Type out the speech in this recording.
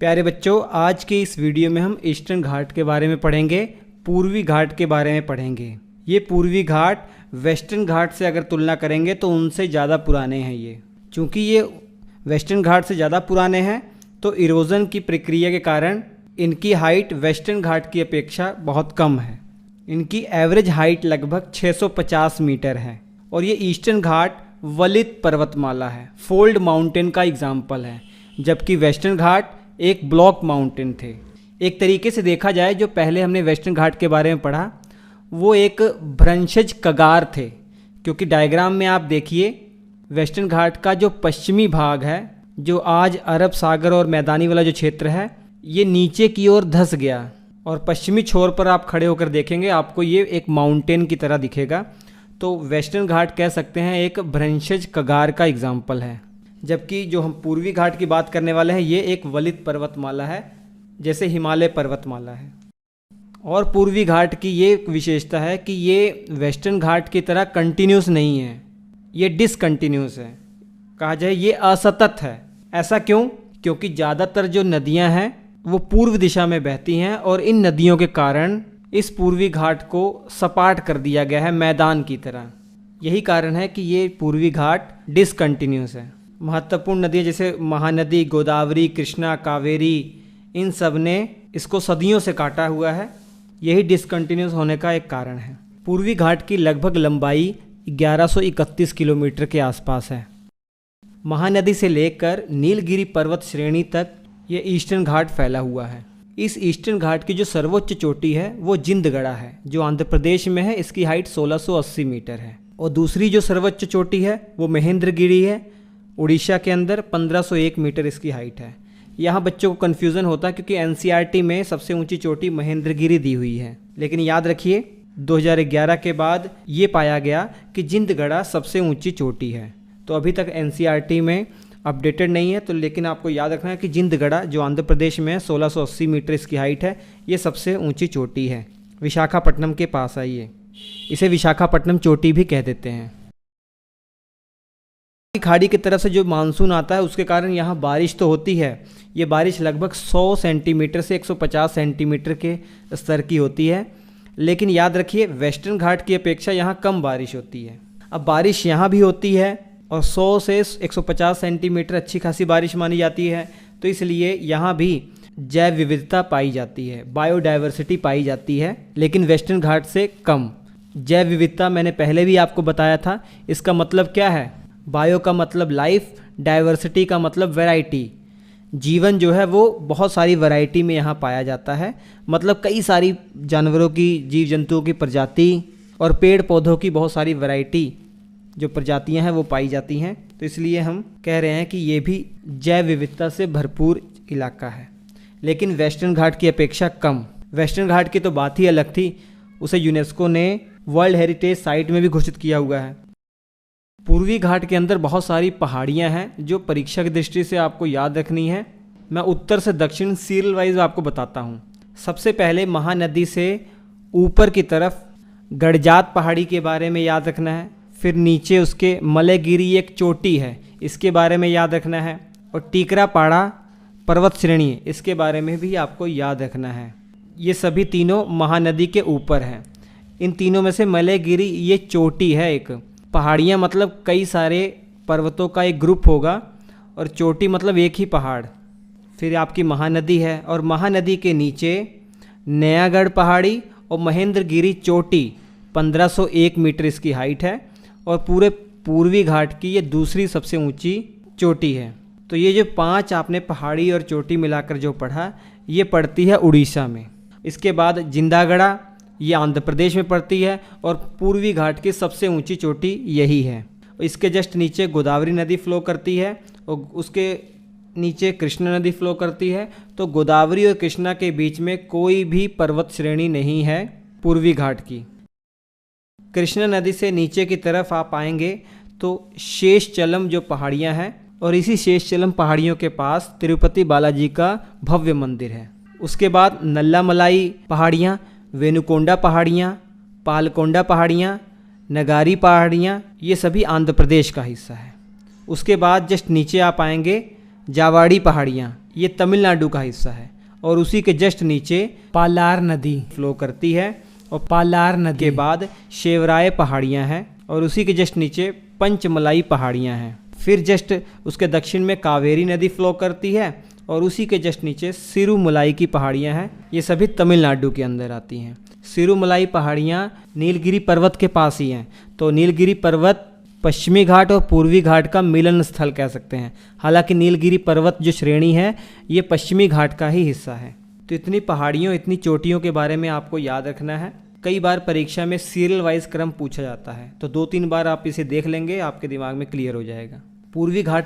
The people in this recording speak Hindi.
प्यारे बच्चों, आज के इस वीडियो में हम ईस्टर्न घाट के बारे में पढ़ेंगे, पूर्वी घाट के बारे में पढ़ेंगे। ये पूर्वी घाट वेस्टर्न घाट से अगर तुलना करेंगे तो उनसे ज़्यादा पुराने हैं ये। चूँकि ये वेस्टर्न घाट से ज़्यादा पुराने हैं तो इरोज़न की प्रक्रिया के कारण इनकी हाइट वेस्टर्न घाट की अपेक्षा बहुत कम है। इनकी एवरेज हाइट लगभग 650 मीटर है और ये ईस्टर्न घाट वलित पर्वतमाला है, फोल्ड माउंटेन का एग्जाम्पल है, जबकि वेस्टर्न घाट एक ब्लॉक माउंटेन थे। एक तरीके से देखा जाए, जो पहले हमने वेस्टर्न घाट के बारे में पढ़ा वो एक भ्रंशज कगार थे, क्योंकि डायग्राम में आप देखिए वेस्टर्न घाट का जो पश्चिमी भाग है, जो आज अरब सागर और मैदानी वाला जो क्षेत्र है, ये नीचे की ओर धंस गया और पश्चिमी छोर पर आप खड़े होकर देखेंगे आपको ये एक माउंटेन की तरह दिखेगा। तो वेस्टर्न घाट कह सकते हैं एक भ्रंशज कगार का एग्जाम्पल है, जबकि जो हम पूर्वी घाट की बात करने वाले हैं ये एक वलित पर्वतमाला है, जैसे हिमालय पर्वतमाला है। और पूर्वी घाट की ये विशेषता है कि ये वेस्टर्न घाट की तरह कंटिन्यूस नहीं है, ये डिसकंटिन्यूस है, कहा जाए ये असतत है। ऐसा क्यों? क्योंकि ज़्यादातर जो नदियां हैं वो पूर्व दिशा में बहती हैं और इन नदियों के कारण इस पूर्वी घाट को सपाट कर दिया गया है, मैदान की तरह। यही कारण है कि ये पूर्वी घाट डिसकंटिन्यूस है। महत्वपूर्ण नदियाँ जैसे महानदी, गोदावरी, कृष्णा, कावेरी, इन सब ने इसको सदियों से काटा हुआ है। यही डिसकंटिन्यूस होने का एक कारण है। पूर्वी घाट की लगभग लंबाई 1131 किलोमीटर के आसपास है। महानदी से लेकर नीलगिरी पर्वत श्रेणी तक ये ईस्टर्न घाट फैला हुआ है। इस ईस्टर्न घाट की जो सर्वोच्च चोटी है वो जिंदगढ़ा है, जो आंध्र प्रदेश में है। इसकी हाइट 1680 मीटर है। और दूसरी जो सर्वोच्च चोटी है वो महेंद्रगिरी है, उड़ीसा के अंदर 1501 मीटर इसकी हाइट है। यहाँ बच्चों को कन्फ्यूज़न होता है क्योंकि एनसीईआरटी में सबसे ऊंची चोटी महेंद्रगिरी दी हुई है, लेकिन याद रखिए 2011 के बाद ये पाया गया कि जिंदगढ़ा सबसे ऊंची चोटी है। तो अभी तक एनसीईआरटी में अपडेटेड नहीं है, तो लेकिन आपको याद रखना है कि जिंदगढ़ा जो आंध्र प्रदेश में है 1680 मीटर इसकी हाइट है, ये सबसे ऊंची चोटी है। विशाखापट्टनम के पास है ये, इसे विशाखापट्टनम चोटी भी कह देते हैं। खाड़ी की तरफ से जो मानसून आता है उसके कारण यहाँ बारिश तो होती है। ये बारिश लगभग 100 सेंटीमीटर से 150 सेंटीमीटर के स्तर की होती है, लेकिन याद रखिए वेस्टर्न घाट की अपेक्षा यहाँ कम बारिश होती है। अब बारिश यहाँ भी होती है और 100 से 150 सेंटीमीटर अच्छी खासी बारिश मानी जाती है, तो इसलिए यहाँ भी जैव विविधता पाई जाती है, बायोडाइवर्सिटी पाई जाती है, लेकिन वेस्टर्न घाट से कम। जैव विविधता मैंने पहले भी आपको बताया था, इसका मतलब क्या है? बायो का मतलब लाइफ, डाइवर्सिटी का मतलब वैरायटी। जीवन जो है वो बहुत सारी वैरायटी में यहाँ पाया जाता है, मतलब कई सारी जानवरों की, जीव जंतुओं की प्रजाति और पेड़ पौधों की बहुत सारी वैरायटी जो प्रजातियाँ हैं वो पाई जाती हैं। तो इसलिए हम कह रहे हैं कि ये भी जैव विविधता से भरपूर इलाका है, लेकिन वेस्टर्न घाट की अपेक्षा कम। वेस्टर्न घाट की तो बात ही अलग थी, उसे यूनेस्को ने वर्ल्ड हेरिटेज साइट में भी घोषित किया हुआ है। पूर्वी घाट के अंदर बहुत सारी पहाड़ियां हैं जो परीक्षा की दृष्टि से आपको याद रखनी है। मैं उत्तर से दक्षिण सीरियल वाइज आपको बताता हूं। सबसे पहले महानदी से ऊपर की तरफ गड़जात पहाड़ी के बारे में याद रखना है। फिर नीचे उसके मलयगिरी एक चोटी है, इसके बारे में याद रखना है। और टीकरापाड़ा पर्वत श्रेणी, इसके बारे में भी आपको याद रखना है। ये सभी तीनों महानदी के ऊपर हैं। इन तीनों में से मलयगिरी ये चोटी है एक। पहाड़ियाँ मतलब कई सारे पर्वतों का एक ग्रुप होगा और चोटी मतलब एक ही पहाड़। फिर आपकी महानदी है और महानदी के नीचे नयागढ़ पहाड़ी और महेंद्रगिरी चोटी 1501 मीटर इसकी हाइट है और पूरे पूर्वी घाट की ये दूसरी सबसे ऊंची चोटी है। तो ये जो 5 आपने पहाड़ी और चोटी मिलाकर जो पढ़ा, ये पड़ती है उड़ीसा में। इसके बाद जिंदागढ़ा ये आंध्र प्रदेश में पड़ती है और पूर्वी घाट की सबसे ऊंची चोटी यही है। इसके जस्ट नीचे गोदावरी नदी फ्लो करती है और उसके नीचे कृष्णा नदी फ्लो करती है। तो गोदावरी और कृष्णा के बीच में कोई भी पर्वत श्रेणी नहीं है पूर्वी घाट की। कृष्णा नदी से नीचे की तरफ आप आएंगे तो शेषचलम जो पहाड़ियाँ हैं, और इसी शेषचलम पहाड़ियों के पास तिरुपति बालाजी का भव्य मंदिर है। उसके बाद नल्लामलाई पहाड़ियाँ, वेनुकोंडा पहाड़ियाँ, पालकोंडा पहाड़ियाँ, नगारी पहाड़ियाँ, ये सभी आंध्र प्रदेश का हिस्सा है। उसके बाद जस्ट नीचे आप आएंगे जावाड़ी पहाड़ियाँ, ये तमिलनाडु का हिस्सा है और उसी के जस्ट नीचे पालार नदी फ्लो करती है और पालार नदी के बाद शेवराय पहाड़ियाँ हैं और उसी के जस्ट नीचे पंचमलाई पहाड़ियाँ हैं। फिर जस्ट उसके दक्षिण में कावेरी नदी फ्लो करती है और उसी के जस्ट नीचे सिरुमलाई की पहाड़ियाँ हैं। ये सभी तमिलनाडु के अंदर आती हैं। सिरुमलाई पहाड़ियाँ नीलगिरी पर्वत के पास ही हैं, तो नीलगिरी पर्वत पश्चिमी घाट और पूर्वी घाट का मिलन स्थल कह सकते हैं। हालांकि नीलगिरी पर्वत जो श्रेणी है ये पश्चिमी घाट का ही हिस्सा है। तो इतनी पहाड़ियों, इतनी चोटियों के बारे में आपको याद रखना है। कई बार परीक्षा में सीरियल वाइज क्रम पूछा जाता है, तो 2-3 बार आप इसे देख लेंगे, आपके दिमाग में क्लियर हो जाएगा। पूर्वी घाट